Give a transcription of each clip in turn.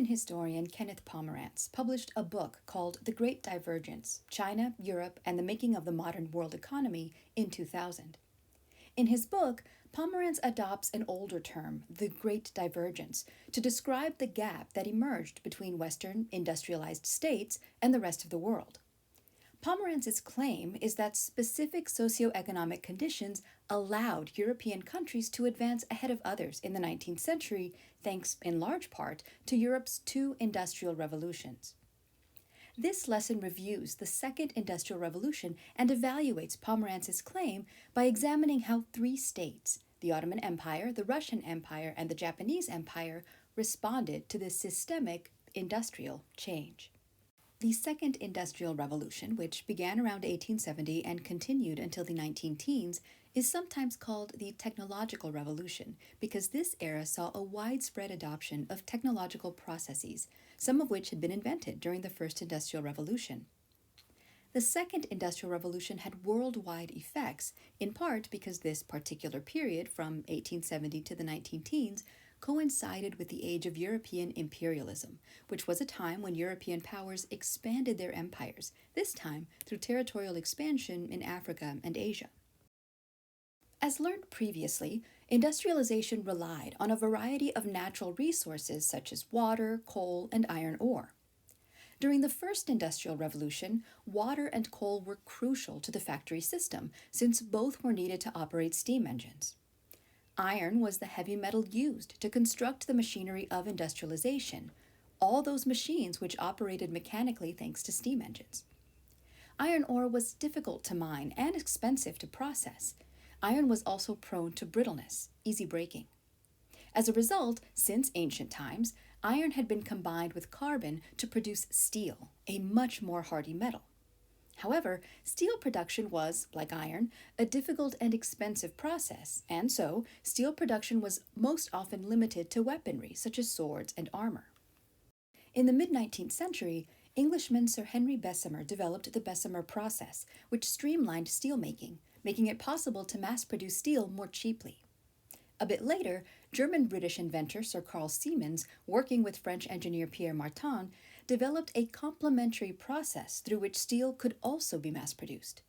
American historian Kenneth Pomerantz published a book called The Great Divergence: China, Europe, and the Making of the Modern World Economy in 2000. In his book, Pomerantz adopts an older term, the Great Divergence, to describe the gap that emerged between Western industrialized states and the rest of the world. Pomerantz's claim is that specific socioeconomic conditions allowed European countries to advance ahead of others in the 19th century, thanks in large part to Europe's two industrial revolutions. This lesson reviews the Second Industrial Revolution and evaluates Pomerantz's claim by examining how three states, the Ottoman Empire, the Russian Empire, and the Japanese Empire, responded to this systemic industrial change. The Second Industrial Revolution, which began around 1870 and continued until the 19-teens, is sometimes called the Technological Revolution because this era saw a widespread adoption of technological processes, some of which had been invented during the First Industrial Revolution. The Second Industrial Revolution had worldwide effects, in part because this particular period, from 1870 to the 19-teens, coincided with the age of European imperialism, which was a time when European powers expanded their empires, this time through territorial expansion in Africa and Asia. As learned previously, industrialization relied on a variety of natural resources such as water, coal, and iron ore. During the First Industrial Revolution, water and coal were crucial to the factory system, since both were needed to operate steam engines. Iron was the heavy metal used to construct the machinery of industrialization, all those machines which operated mechanically thanks to steam engines. Iron ore was difficult to mine and expensive to process. Iron was also prone to brittleness, easy breaking. As a result, since ancient times, iron had been combined with carbon to produce steel, a much more hardy metal. However, steel production was, like iron, a difficult and expensive process, and so steel production was most often limited to weaponry such as swords and armor. In the mid-19th century, Englishman Sir Henry Bessemer developed the Bessemer process, which streamlined steelmaking, making it possible to mass-produce steel more cheaply. A bit later, German-British inventor Sir Carl Siemens, working with French engineer Pierre Martin, developed a complementary process through which steel could also be mass-produced.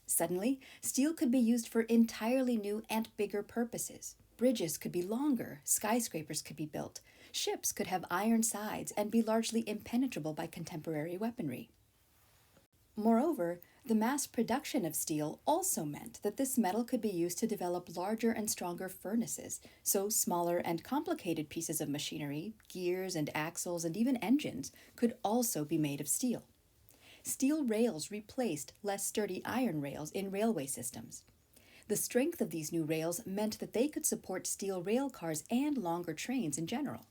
Suddenly, steel could be used for entirely new and bigger purposes. Bridges could be longer, skyscrapers could be built, ships could have iron sides and be largely impenetrable by contemporary weaponry. Moreover, the mass production of steel also meant that this metal could be used to develop larger and stronger furnaces, so smaller and complicated pieces of machinery, gears and axles and even engines, could also be made of steel. Steel rails replaced less sturdy iron rails in railway systems. The strength of these new rails meant that they could support steel rail cars and longer trains in general.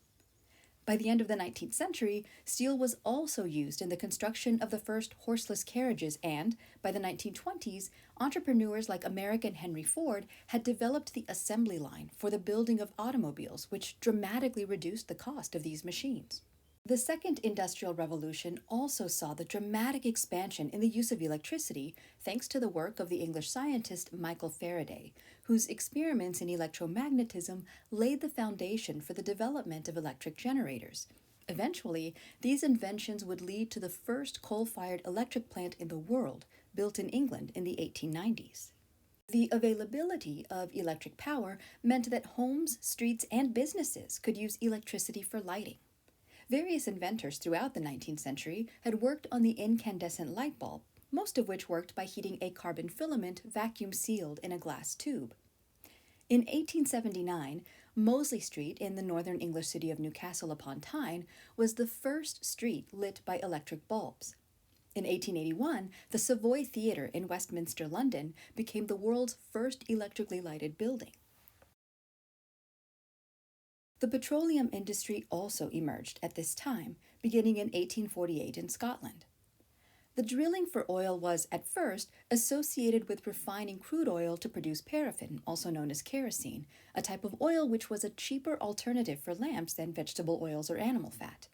By the end of the 19th century, steel was also used in the construction of the first horseless carriages, and by the 1920s, entrepreneurs like American Henry Ford had developed the assembly line for the building of automobiles, which dramatically reduced the cost of these machines. The Second Industrial Revolution also saw the dramatic expansion in the use of electricity thanks to the work of the English scientist Michael Faraday, whose experiments in electromagnetism laid the foundation for the development of electric generators. Eventually, these inventions would lead to the first coal-fired electric plant in the world, built in England in the 1890s. The availability of electric power meant that homes, streets, and businesses could use electricity for lighting. Various inventors throughout the 19th century had worked on the incandescent light bulb, most of which worked by heating a carbon filament vacuum-sealed in a glass tube. In 1879, Mosley Street in the northern English city of Newcastle upon Tyne was the first street lit by electric bulbs. In 1881, the Savoy Theatre in Westminster, London, became the world's first electrically lighted building. The petroleum industry also emerged at this time, beginning in 1848 in Scotland. The drilling for oil was, at first, associated with refining crude oil to produce paraffin, also known as kerosene, a type of oil which was a cheaper alternative for lamps than vegetable oils or animal fat.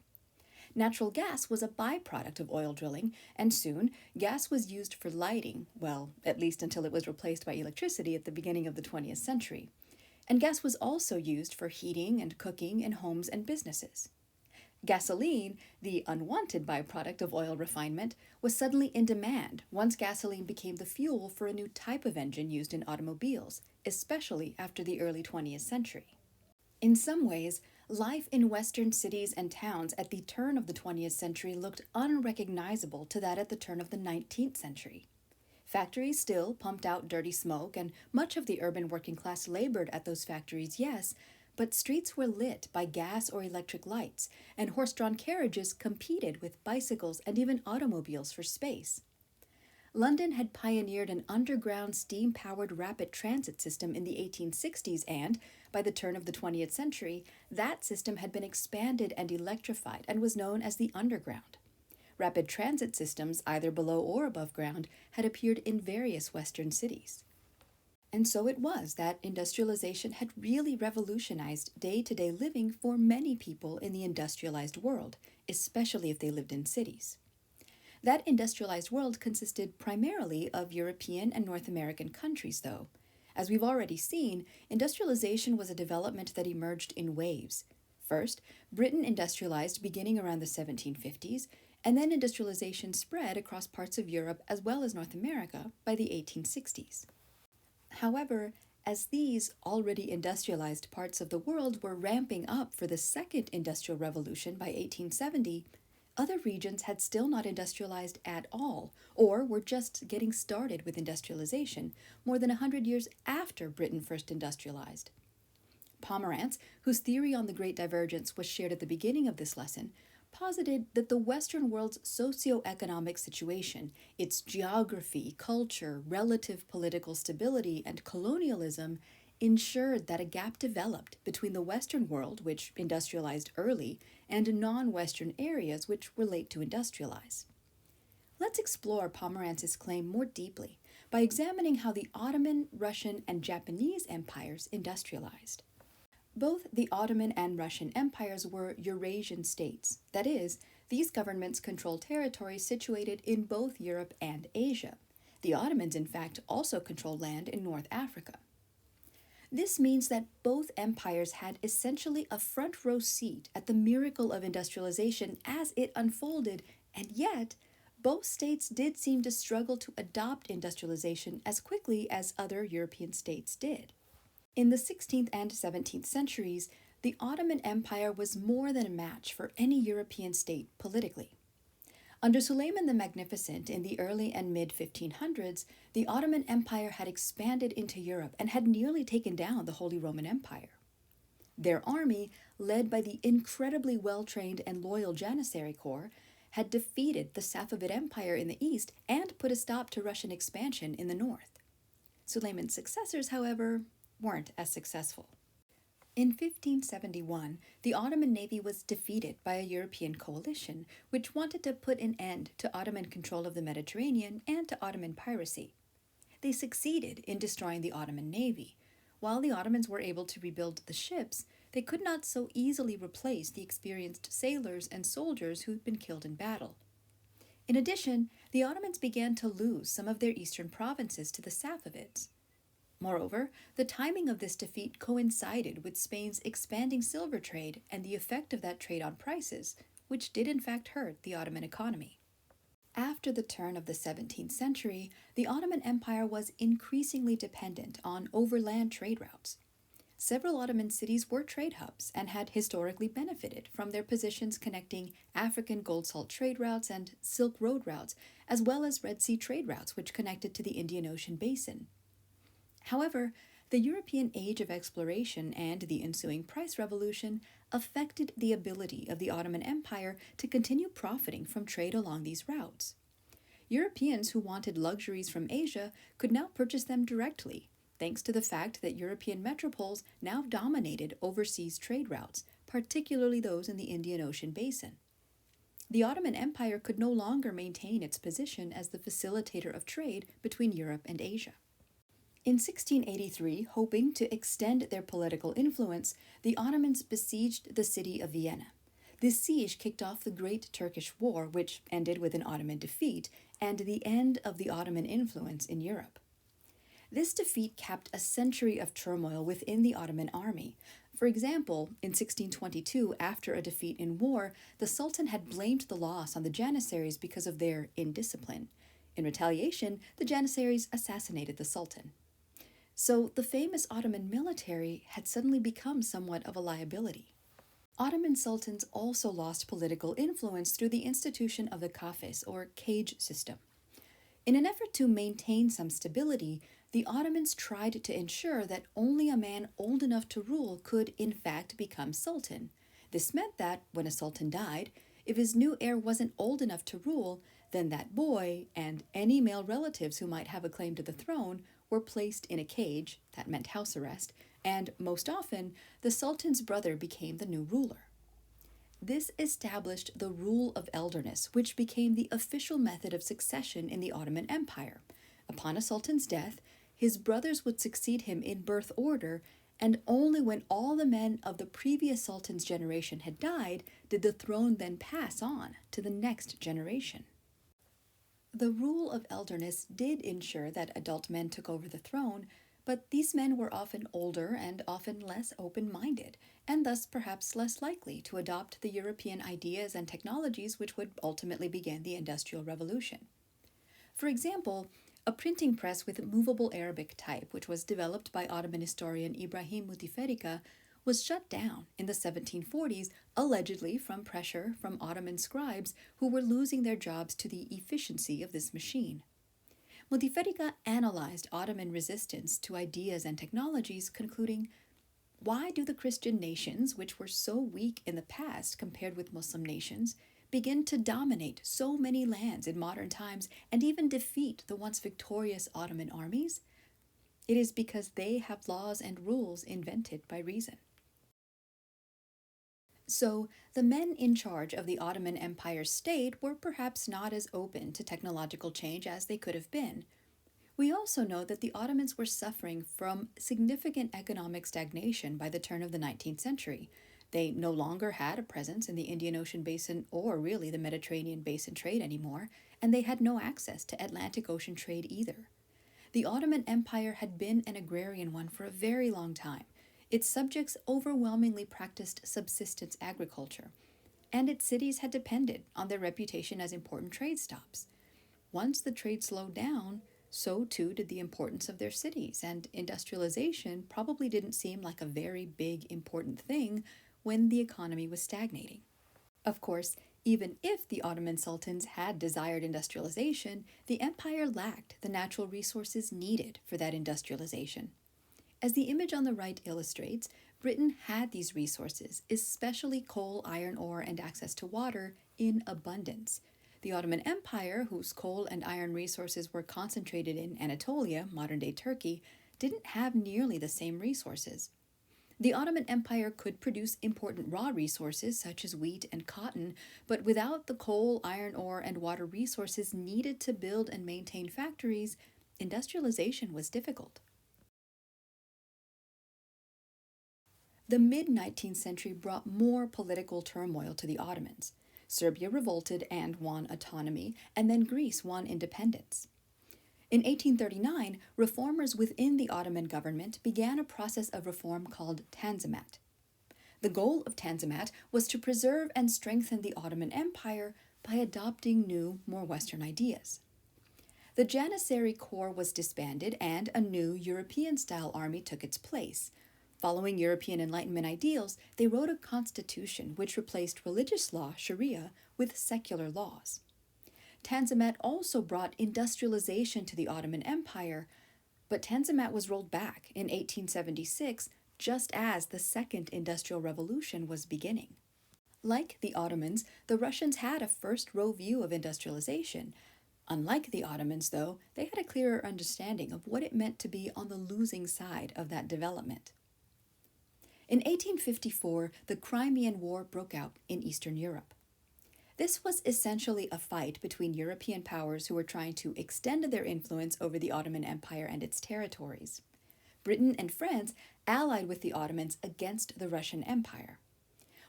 Natural gas was a byproduct of oil drilling, and soon gas was used for lighting, well, at least until it was replaced by electricity at the beginning of the 20th century. And gas was also used for heating and cooking in homes and businesses. Gasoline, the unwanted byproduct of oil refinement, was suddenly in demand once gasoline became the fuel for a new type of engine used in automobiles, especially after the early 20th century. In some ways, life in Western cities and towns at the turn of the 20th century looked unrecognizable to that at the turn of the 19th century. Factories still pumped out dirty smoke, and much of the urban working class labored at those factories, yes, but streets were lit by gas or electric lights, and horse-drawn carriages competed with bicycles and even automobiles for space. London had pioneered an underground steam-powered rapid transit system in the 1860s, and, by the turn of the 20th century, that system had been expanded and electrified and was known as the Underground. Rapid transit systems, either below or above ground, had appeared in various Western cities. And so it was that industrialization had really revolutionized day-to-day living for many people in the industrialized world, especially if they lived in cities. That industrialized world consisted primarily of European and North American countries, though. As we've already seen, industrialization was a development that emerged in waves. First, Britain industrialized beginning around the 1750s, and then industrialization spread across parts of Europe as well as North America by the 1860s. However, as these already industrialized parts of the world were ramping up for the second industrial revolution by 1870, other regions had still not industrialized at all, or were just getting started with industrialization more than 100 years after Britain first industrialized. Pomerantz, whose theory on the Great Divergence was shared at the beginning of this lesson, posited that the Western world's socio-economic situation, its geography, culture, relative political stability, and colonialism ensured that a gap developed between the Western world, which industrialized early, and non-Western areas which were late to industrialize. Let's explore Pomerantz's claim more deeply by examining how the Ottoman, Russian, and Japanese empires industrialized. Both the Ottoman and Russian empires were Eurasian states. That is, these governments controlled territories situated in both Europe and Asia. The Ottomans, in fact, also controlled land in North Africa. This means that both empires had essentially a front row seat at the miracle of industrialization as it unfolded, and yet both states did seem to struggle to adopt industrialization as quickly as other European states did. In the 16th and 17th centuries, the Ottoman Empire was more than a match for any European state politically. Under Suleiman the Magnificent in the early and mid-1500s, the Ottoman Empire had expanded into Europe and had nearly taken down the Holy Roman Empire. Their army, led by the incredibly well-trained and loyal Janissary Corps, had defeated the Safavid Empire in the east and put a stop to Russian expansion in the north. Suleiman's successors, however, weren't as successful. In 1571, the Ottoman navy was defeated by a European coalition which wanted to put an end to Ottoman control of the Mediterranean and to Ottoman piracy. They succeeded in destroying the Ottoman navy. While the Ottomans were able to rebuild the ships, they could not so easily replace the experienced sailors and soldiers who had been killed in battle. In addition, the Ottomans began to lose some of their eastern provinces to the Safavids. Moreover, the timing of this defeat coincided with Spain's expanding silver trade and the effect of that trade on prices, which did in fact hurt the Ottoman economy. After the turn of the 17th century, the Ottoman Empire was increasingly dependent on overland trade routes. Several Ottoman cities were trade hubs and had historically benefited from their positions connecting African gold salt trade routes and Silk Road routes, as well as Red Sea trade routes which connected to the Indian Ocean basin. However, the European age of exploration and the ensuing price revolution affected the ability of the Ottoman Empire to continue profiting from trade along these routes. Europeans who wanted luxuries from Asia could now purchase them directly, thanks to the fact that European metropoles now dominated overseas trade routes, particularly those in the Indian Ocean basin. The Ottoman Empire could no longer maintain its position as the facilitator of trade between Europe and Asia. In 1683, hoping to extend their political influence, the Ottomans besieged the city of Vienna. This siege kicked off the Great Turkish War, which ended with an Ottoman defeat and the end of the Ottoman influence in Europe. This defeat capped a century of turmoil within the Ottoman army. For example, in 1622, after a defeat in war, the Sultan had blamed the loss on the Janissaries because of their indiscipline. In retaliation, the Janissaries assassinated the Sultan. So the famous Ottoman military had suddenly become somewhat of a liability. Ottoman sultans also lost political influence through the institution of the kafes, or cage system. In an effort to maintain some stability, the Ottomans tried to ensure that only a man old enough to rule could, in fact, become sultan. This meant that, when a sultan died, if his new heir wasn't old enough to rule, then that boy, and any male relatives who might have a claim to the throne, were placed in a cage, that meant house arrest, and, most often, the sultan's brother became the new ruler. This established the rule of elderness, which became the official method of succession in the Ottoman Empire. Upon a sultan's death, his brothers would succeed him in birth order, and only when all the men of the previous sultan's generation had died did the throne then pass on to the next generation. The rule of elderness did ensure that adult men took over the throne, but these men were often older and often less open-minded, and thus perhaps less likely to adopt the European ideas and technologies which would ultimately begin the Industrial Revolution. For example, a printing press with movable Arabic type, which was developed by Ottoman historian Ibrahim Muteferica, was shut down in the 1740s, allegedly from pressure from Ottoman scribes who were losing their jobs to the efficiency of this machine. Muteferica analyzed Ottoman resistance to ideas and technologies, concluding, why do the Christian nations, which were so weak in the past compared with Muslim nations, begin to dominate so many lands in modern times and even defeat the once victorious Ottoman armies? It is because they have laws and rules invented by reason. So, the men in charge of the Ottoman Empire's state were perhaps not as open to technological change as they could have been. We also know that the Ottomans were suffering from significant economic stagnation by the turn of the 19th century. They no longer had a presence in the Indian Ocean basin or really the Mediterranean basin trade anymore, and they had no access to Atlantic Ocean trade either. The Ottoman Empire had been an agrarian one for a very long time. Its subjects overwhelmingly practiced subsistence agriculture, and its cities had depended on their reputation as important trade stops. Once the trade slowed down, so too did the importance of their cities, and industrialization probably didn't seem like a very big, important thing when the economy was stagnating. Of course, even if the Ottoman sultans had desired industrialization, the empire lacked the natural resources needed for that industrialization. As the image on the right illustrates, Britain had these resources, especially coal, iron ore, and access to water, in abundance. The Ottoman Empire, whose coal and iron resources were concentrated in Anatolia, modern-day Turkey, didn't have nearly the same resources. The Ottoman Empire could produce important raw resources such as wheat and cotton, but without the coal, iron ore, and water resources needed to build and maintain factories, industrialization was difficult. The mid-19th century brought more political turmoil to the Ottomans. Serbia revolted and won autonomy, and then Greece won independence. In 1839, reformers within the Ottoman government began a process of reform called Tanzimat. The goal of Tanzimat was to preserve and strengthen the Ottoman Empire by adopting new, more Western ideas. The Janissary Corps was disbanded, and a new European-style army took its place. Following European Enlightenment ideals, they wrote a constitution which replaced religious law, Sharia, with secular laws. Tanzimat also brought industrialization to the Ottoman Empire, but Tanzimat was rolled back in 1876, just as the Second Industrial Revolution was beginning. Like the Ottomans, the Russians had a first-row view of industrialization. Unlike the Ottomans, though, they had a clearer understanding of what it meant to be on the losing side of that development. In 1854, the Crimean War broke out in Eastern Europe. This was essentially a fight between European powers who were trying to extend their influence over the Ottoman Empire and its territories. Britain and France allied with the Ottomans against the Russian Empire.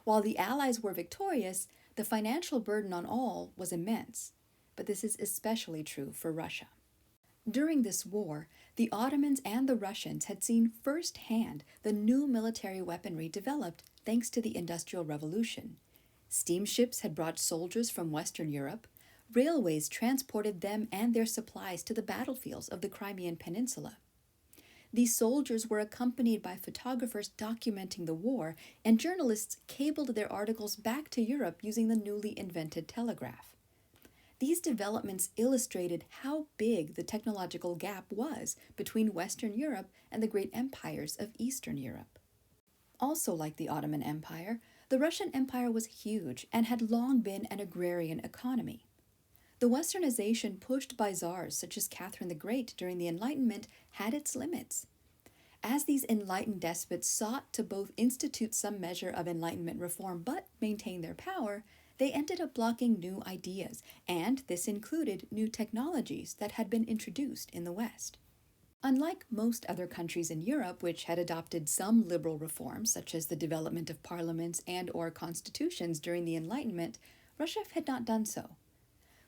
While the Allies were victorious, the financial burden on all was immense, but this is especially true for Russia. During this war, the Ottomans and the Russians had seen firsthand the new military weaponry developed thanks to the Industrial Revolution. Steamships had brought soldiers from Western Europe. Railways transported them and their supplies to the battlefields of the Crimean Peninsula. These soldiers were accompanied by photographers documenting the war, and journalists cabled their articles back to Europe using the newly invented telegraph. These developments illustrated how big the technological gap was between Western Europe and the great empires of Eastern Europe. Also like the Ottoman Empire, the Russian Empire was huge and had long been an agrarian economy. The westernization pushed by czars such as Catherine the Great during the Enlightenment had its limits. As these enlightened despots sought to both institute some measure of Enlightenment reform but maintain their power, they ended up blocking new ideas, and this included new technologies that had been introduced in the West. Unlike most other countries in Europe, which had adopted some liberal reforms, such as the development of parliaments and/or constitutions during the Enlightenment, Russia had not done so.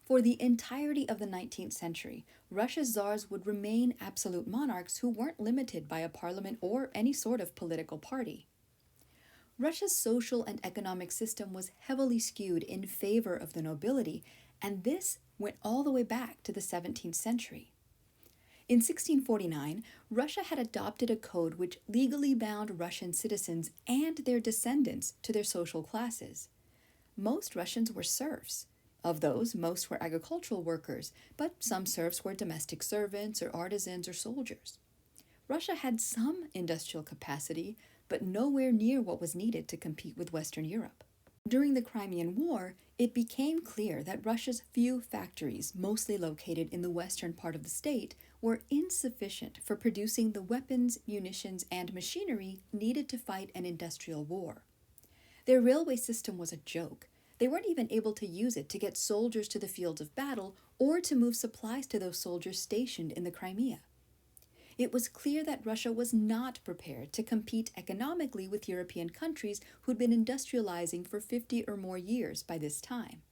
For the entirety of the 19th century, Russia's czars would remain absolute monarchs who weren't limited by a parliament or any sort of political party. Russia's social and economic system was heavily skewed in favor of the nobility, and this went all the way back to the 17th century. In 1649, Russia had adopted a code which legally bound Russian citizens and their descendants to their social classes. Most Russians were serfs. Of those, most were agricultural workers, but some serfs were domestic servants or artisans or soldiers. Russia had some industrial capacity, but nowhere near what was needed to compete with Western Europe. During the Crimean War, it became clear that Russia's few factories, mostly located in the western part of the state, were insufficient for producing the weapons, munitions, and machinery needed to fight an industrial war. Their railway system was a joke. They weren't even able to use it to get soldiers to the fields of battle or to move supplies to those soldiers stationed in the Crimea. It was clear that Russia was not prepared to compete economically with European countries who'd been industrializing for 50 or more years by this time.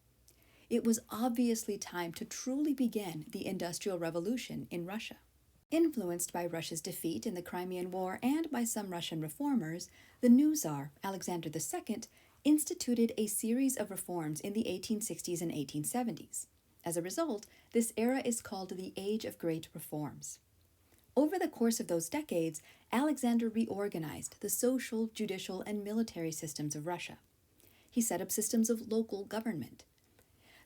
It was obviously time to truly begin the Industrial Revolution in Russia. Influenced by Russia's defeat in the Crimean War and by some Russian reformers, the new Tsar, Alexander II, instituted a series of reforms in the 1860s and 1870s. As a result, this era is called the Age of Great Reforms. Over the course of those decades, Alexander reorganized the social, judicial, and military systems of Russia. He set up systems of local government.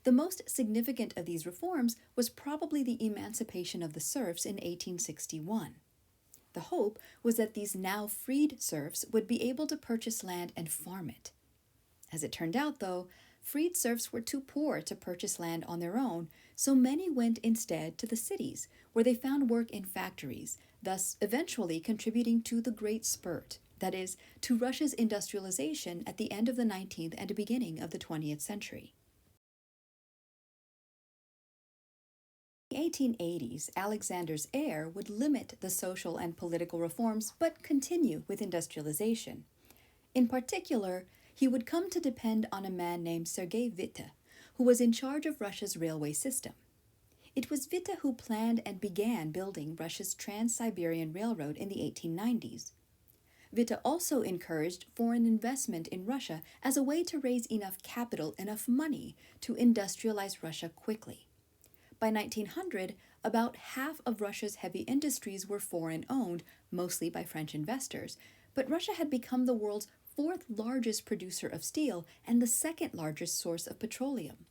The most significant of these reforms was probably the emancipation of the serfs in 1861. The hope was that these now freed serfs would be able to purchase land and farm it. As it turned out, though, freed serfs were too poor to purchase land on their own, so many went instead to the cities, where they found work in factories, thus eventually contributing to the Great Spurt, that is, to Russia's industrialization at the end of the 19th and beginning of the 20th century. In the 1880s, Alexander's heir would limit the social and political reforms but continue with industrialization. In particular, he would come to depend on a man named Sergei Witte, who was in charge of Russia's railway system. It was Witte who planned and began building Russia's Trans-Siberian Railroad in the 1890s. Witte also encouraged foreign investment in Russia as a way to raise enough capital, enough money, to industrialize Russia quickly. By 1900, about half of Russia's heavy industries were foreign-owned, mostly by French investors, but Russia had become the world's fourth largest producer of steel and the second largest source of petroleum.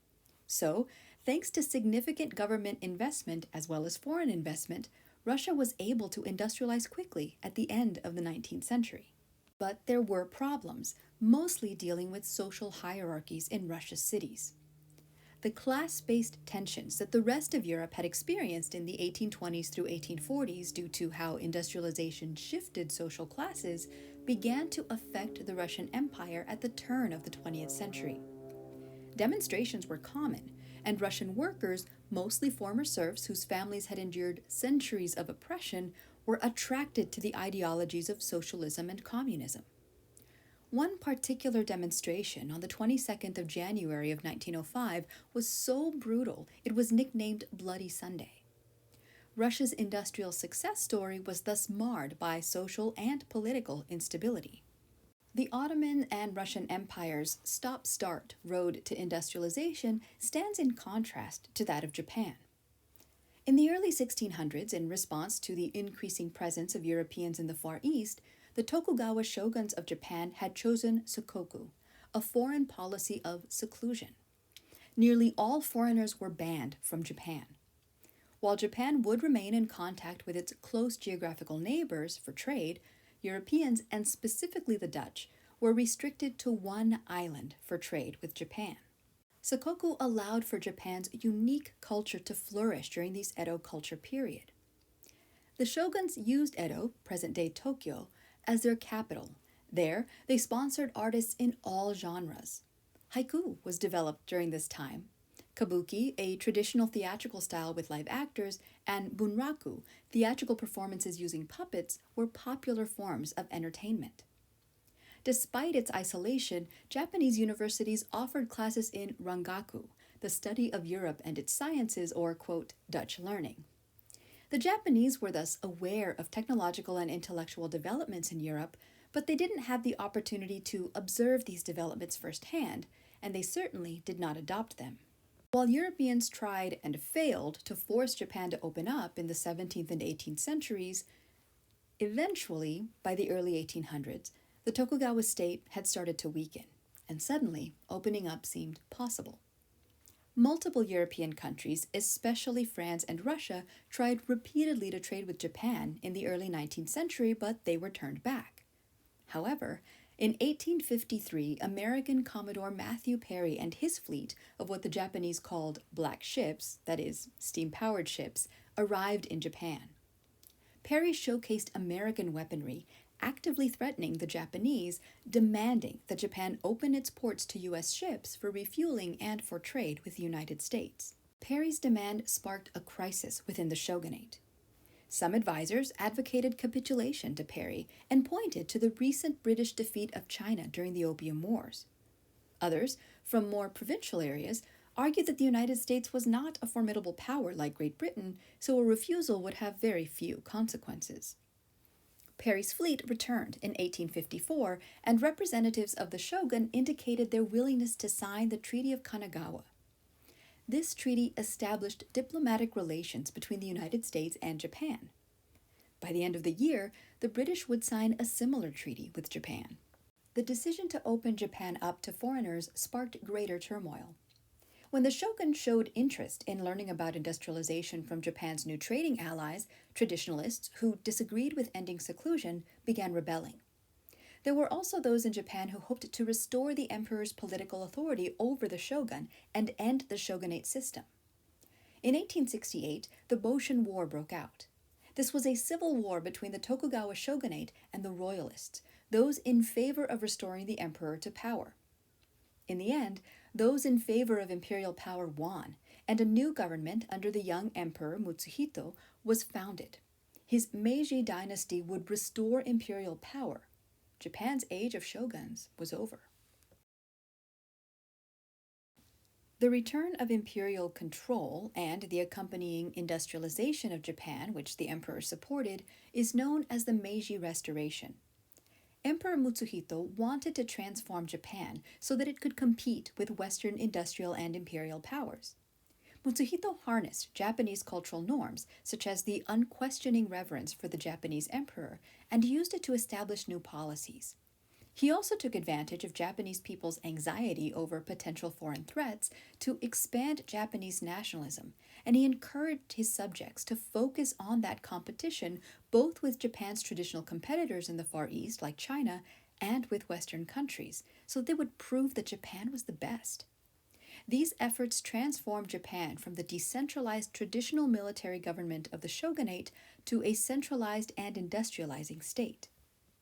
So, thanks to significant government investment as well as foreign investment, Russia was able to industrialize quickly at the end of the 19th century. But there were problems, mostly dealing with social hierarchies in Russia's cities. The class-based tensions that the rest of Europe had experienced in the 1820s through 1840s due to how industrialization shifted social classes began to affect the Russian Empire at the turn of the 20th century. Demonstrations were common, and Russian workers, mostly former serfs whose families had endured centuries of oppression, were attracted to the ideologies of socialism and communism. One particular demonstration on the 22nd of January of 1905 was so brutal it was nicknamed Bloody Sunday. Russia's industrial success story was thus marred by social and political instability. The Ottoman and Russian empires' stop-start road to industrialization stands in contrast to that of Japan. In the early 1600s, in response to the increasing presence of Europeans in the Far East, the Tokugawa shoguns of Japan had chosen Sokoku, a foreign policy of seclusion. Nearly all foreigners were banned from Japan. While Japan would remain in contact with its close geographical neighbors for trade, Europeans, and specifically the Dutch, were restricted to one island for trade with Japan. Sokoku allowed for Japan's unique culture to flourish during the Edo culture period. The shoguns used Edo, present-day Tokyo, as their capital. There, they sponsored artists in all genres. Haiku was developed during this time. Kabuki, a traditional theatrical style with live actors, and bunraku, theatrical performances using puppets, were popular forms of entertainment. Despite its isolation, Japanese universities offered classes in rangaku, the study of Europe and its sciences, or, quote, Dutch learning. The Japanese were thus aware of technological and intellectual developments in Europe, but they didn't have the opportunity to observe these developments firsthand, and they certainly did not adopt them. While Europeans tried and failed to force Japan to open up in the 17th and 18th centuries, eventually, by the early 1800s, the Tokugawa state had started to weaken, and suddenly opening up seemed possible. Multiple European countries, especially France and Russia, tried repeatedly to trade with Japan in the early 19th century, but they were turned back. However, in 1853, American Commodore Matthew Perry and his fleet of what the Japanese called black ships, that is, steam-powered ships, arrived in Japan. Perry showcased American weaponry, actively threatening the Japanese, demanding that Japan open its ports to U.S. ships for refueling and for trade with the United States. Perry's demand sparked a crisis within the shogunate. Some advisors advocated capitulation to Perry and pointed to the recent British defeat of China during the Opium Wars. Others, from more provincial areas, argued that the United States was not a formidable power like Great Britain, so a refusal would have very few consequences. Perry's fleet returned in 1854, and representatives of the shogun indicated their willingness to sign the Treaty of Kanagawa. This treaty established diplomatic relations between the United States and Japan. By the end of the year, the British would sign a similar treaty with Japan. The decision to open Japan up to foreigners sparked greater turmoil. When the shogun showed interest in learning about industrialization from Japan's new trading allies, traditionalists who disagreed with ending seclusion began rebelling. There were also those in Japan who hoped to restore the emperor's political authority over the shogun and end the shogunate system. In 1868, the Boshin War broke out. This was a civil war between the Tokugawa shogunate and the royalists, those in favor of restoring the emperor to power. In the end, those in favor of imperial power won, and a new government under the young emperor Mutsuhito was founded. His Meiji dynasty would restore imperial power. Japan's age of shoguns was over. The return of imperial control and the accompanying industrialization of Japan, which the emperor supported, is known as the Meiji Restoration. Emperor Mutsuhito wanted to transform Japan so that it could compete with Western industrial and imperial powers. Mutsuhito harnessed Japanese cultural norms, such as the unquestioning reverence for the Japanese emperor, and used it to establish new policies. He also took advantage of Japanese people's anxiety over potential foreign threats to expand Japanese nationalism, and he encouraged his subjects to focus on that competition both with Japan's traditional competitors in the Far East, like China, and with Western countries, so they would prove that Japan was the best. These efforts transformed Japan from the decentralized traditional military government of the shogunate to a centralized and industrializing state.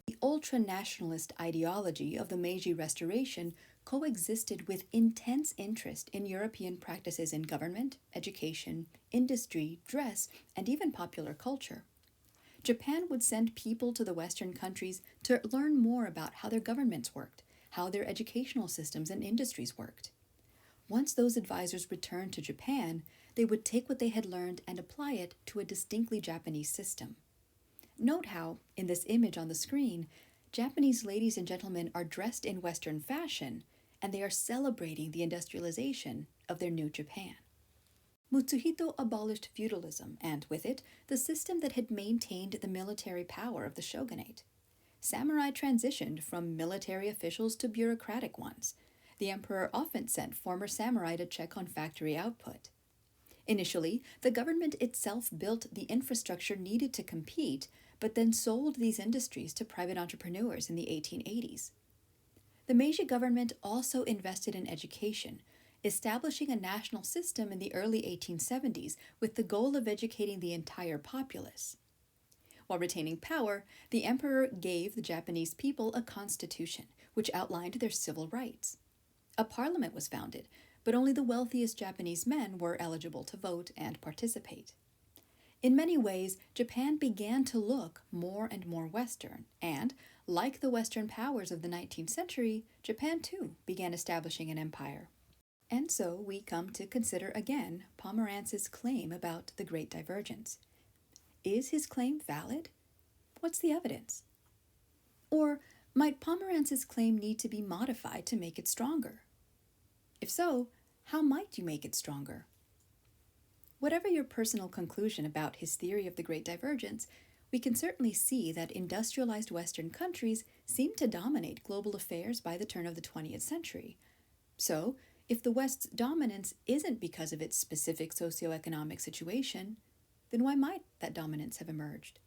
The ultra-nationalist ideology of the Meiji Restoration coexisted with intense interest in European practices in government, education, industry, dress, and even popular culture. Japan would send people to the Western countries to learn more about how their governments worked, how their educational systems and industries worked. Once those advisors returned to Japan, they would take what they had learned and apply it to a distinctly Japanese system. Note how, in this image on the screen, Japanese ladies and gentlemen are dressed in Western fashion, and they are celebrating the industrialization of their new Japan. Mutsuhito abolished feudalism, and with it, the system that had maintained the military power of the shogunate. Samurai transitioned from military officials to bureaucratic ones. The emperor often sent former samurai to check on factory output. Initially, the government itself built the infrastructure needed to compete, but then sold these industries to private entrepreneurs in the 1880s. The Meiji government also invested in education, establishing a national system in the early 1870s with the goal of educating the entire populace. While retaining power, the emperor gave the Japanese people a constitution, which outlined their civil rights. A parliament was founded, but only the wealthiest Japanese men were eligible to vote and participate. In many ways, Japan began to look more and more Western, and, like the Western powers of the 19th century, Japan too began establishing an empire. And so we come to consider again Pomerantz's claim about the Great Divergence. Is his claim valid? What's the evidence? Or might Pomerantz's claim need to be modified to make it stronger? If so, how might you make it stronger? Whatever your personal conclusion about his theory of the Great Divergence, we can certainly see that industrialized Western countries seem to dominate global affairs by the turn of the 20th century. So, if the West's dominance isn't because of its specific socioeconomic situation, then why might that dominance have emerged?